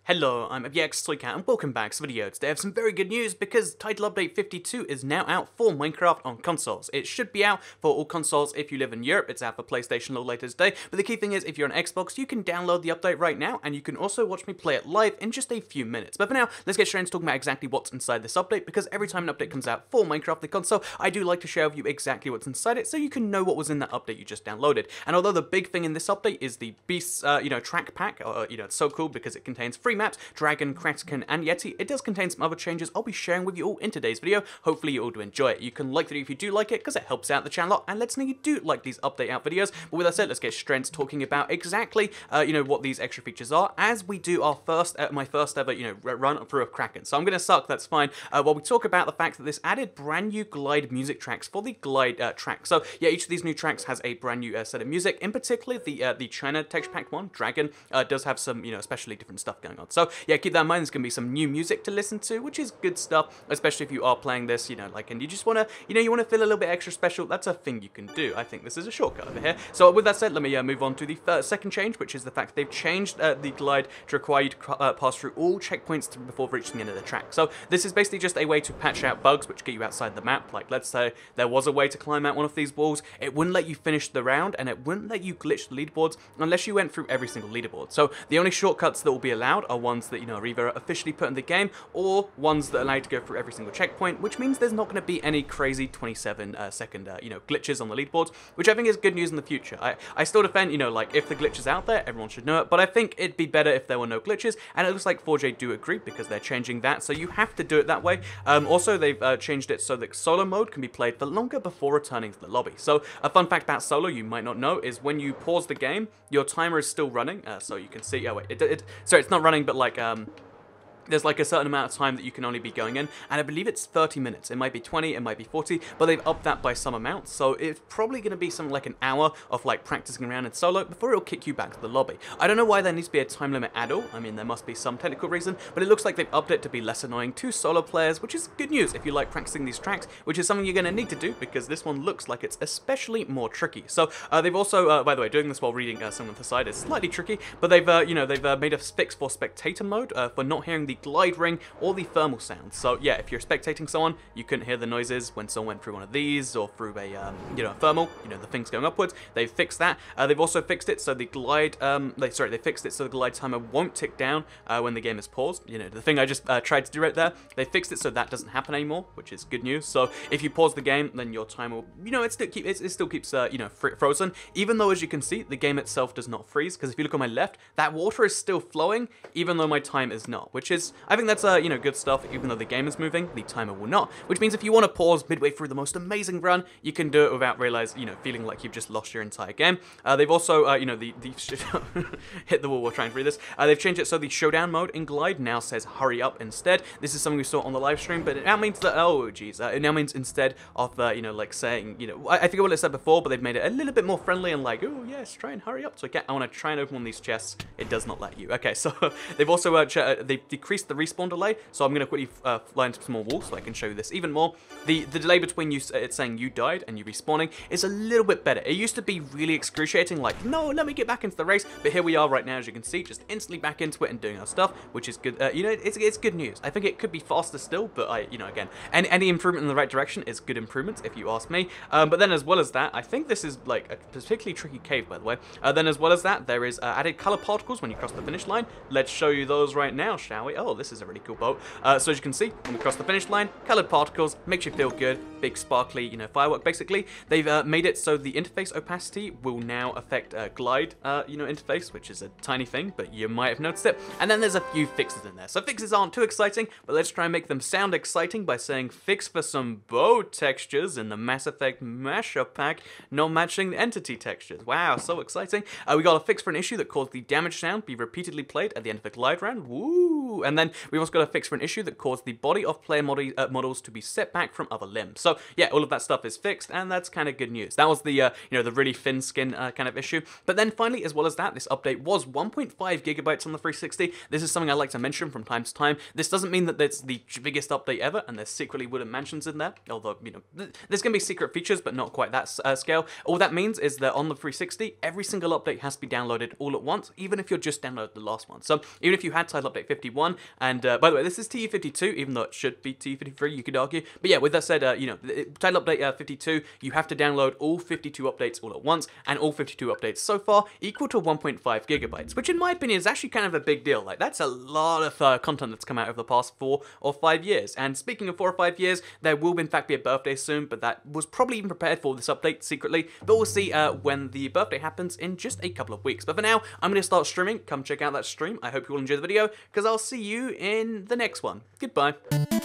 Hello, I'm Elgato and welcome back to the video. Today I have some very good news because Title Update 52 is now out for Minecraft on consoles. It should be out for all consoles if you live in Europe. It's out for PlayStation a little later today, but the key thing is if you're on Xbox, you can download the update right now and you can also watch me play it live in just a few minutes. But for now, let's get straight into talking about exactly what's inside this update because every time an update comes out for Minecraft the console, I do like to share with you exactly what's inside it so you can know what was in that update you just downloaded. And although the big thing in this update is the Beasts, track pack, it's so cool because it contains free maps, Dragon, Kraken, and Yeti. It does contain some other changes I'll be sharing with you all in today's video. Hopefully you all do enjoy it. You can like the video if you do like it because it helps out the channel a lot and lets me know you do like these update out videos. But with that said, let's get straight into talking about exactly what these extra features are as we do our my first ever run through a Kraken. So I'm gonna suck, that's fine. While we talk about the fact that this added brand new glide music tracks for the glide track. So yeah, each of these new tracks has a brand new set of music. In particular, the China texture pack one, Dragon, does have some especially different stuff going on. So yeah, keep that in mind. There's gonna be some new music to listen to, which is good stuff, especially if you are playing this, and you just wanna, you wanna feel a little bit extra special. That's a thing you can do. I think this is a shortcut over here. So with that said, let me move on to the second change, which is the fact that they've changed the glide to require you to pass through all checkpoints before reaching the end of the track. So this is basically just a way to patch out bugs which get you outside the map. Like let's say there was a way to climb out one of these walls, it wouldn't let you finish the round and it wouldn't let you glitch the leaderboards unless you went through every single leaderboard. So the only shortcuts that will be allowed are ones that are either officially put in the game or ones that allow you to go through every single checkpoint, which means there's not going to be any crazy 27-second glitches on the leaderboards, which I think is good news in the future. I still defend, like if the glitch is out there, everyone should know it, but I think it'd be better if there were no glitches, and it looks like 4J do agree because they're changing that, so you have to do it that way. Also, they've changed it so that solo mode can be played for longer before returning to the lobby. So a fun fact about solo you might not know is when you pause the game, your timer is still running, so you can see, sorry, it's not running, but like, there's like a certain amount of time that you can only be going in, and I believe it's 30 minutes. It might be 20, it might be 40, but they've upped that by some amount, so it's probably going to be something like an hour of like practicing around in solo before it'll kick you back to the lobby. I don't know why there needs to be a time limit at all. I mean, there must be some technical reason, but it looks like they've upped it to be less annoying to solo players, which is good news if you like practicing these tracks, which is something you're going to need to do because this one looks like it's especially more tricky. So they've also, by the way, doing this while reading something on the side is slightly tricky, but they've, they've made a fix for spectator mode for not hearing the glide ring or the thermal sounds. So yeah, if you're spectating someone, you couldn't hear the noises when someone went through one of these or through a thermal, the things going upwards. They've fixed that. They've also fixed it so the glide, they fixed it so the glide timer won't tick down when the game is paused. The thing I just tried to do right there. They fixed it so that doesn't happen anymore, which is good news. So if you pause the game, then your timer, it still keeps frozen, even though as you can see, the game itself does not freeze. Because if you look on my left, that water is still flowing, even though my time is not, which is, I think that's good stuff. Even though the game is moving, the timer will not, which means if you want to pause midway through the most amazing run, you can do it without feeling like you've just lost your entire game. They've also, hit the wall while trying to read this. They've changed it so the showdown mode in Glide now says hurry up instead. This is something we saw on the live stream, but it now means that, it now means instead of, like saying, I forget what it said before, but they've made it a little bit more friendly and like, oh yes, try and hurry up. So I want to try and open one of these chests. It does not let you. Okay, so they've also, they've decreased the respawn delay, so I'm going to quickly fly into some more walls so I can show you this even more. The delay between it's saying you died and you respawning is a little bit better. It used to be really excruciating, like, no, let me get back into the race, but here we are right now, as you can see, just instantly back into it and doing our stuff, which is good. It's good news. I think it could be faster still, but again, any improvement in the right direction is good improvements, if you ask me. But then as well as that, I think this is like a particularly tricky cave, by the way. Then as well as that, there is added color particles when you cross the finish line. Let's show you those right now, shall we? Oh, this is a really cool boat. So as you can see, when we cross the finish line, colored particles, makes you feel good, big sparkly, firework basically. They've made it so the interface opacity will now affect glide, interface, which is a tiny thing, but you might have noticed it. And then there's a few fixes in there. So fixes aren't too exciting, but let's try and make them sound exciting by saying fix for some bow textures in the Mass Effect mashup pack, not matching the entity textures. Wow, so exciting. We got a fix for an issue that caused the damage sound be repeatedly played at the end of the glide round. Woo! And then we've also got a fix for an issue that caused the body of player models to be set back from other limbs. So yeah, all of that stuff is fixed, and that's kind of good news. That was the the really thin skin kind of issue. But then finally, as well as that, this update was 1.5 gigabytes on the 360. This is something I like to mention from time to time. This doesn't mean that it's the biggest update ever, and there's secretly wooden mansions in there. Although there's gonna be secret features, but not quite that scale. All that means is that on the 360, every single update has to be downloaded all at once, even if you're just downloading the last one. So even if you had Title Update 51, and by the way, this is TU52, even though it should be TU53, you could argue. But yeah, with that said, Title Update 52, you have to download all 52 updates all at once, and all 52 updates so far equal to 1.5 gigabytes, which in my opinion is actually kind of a big deal. Like, that's a lot of content that's come out over the past 4 or 5 years. And speaking of 4 or 5 years, there will in fact be a birthday soon, but that was probably even prepared for this update secretly. But we'll see when the birthday happens in just a couple of weeks. But for now, I'm going to start streaming. Come check out that stream. I hope you all enjoy the video, because I'll see you in the next one. Goodbye.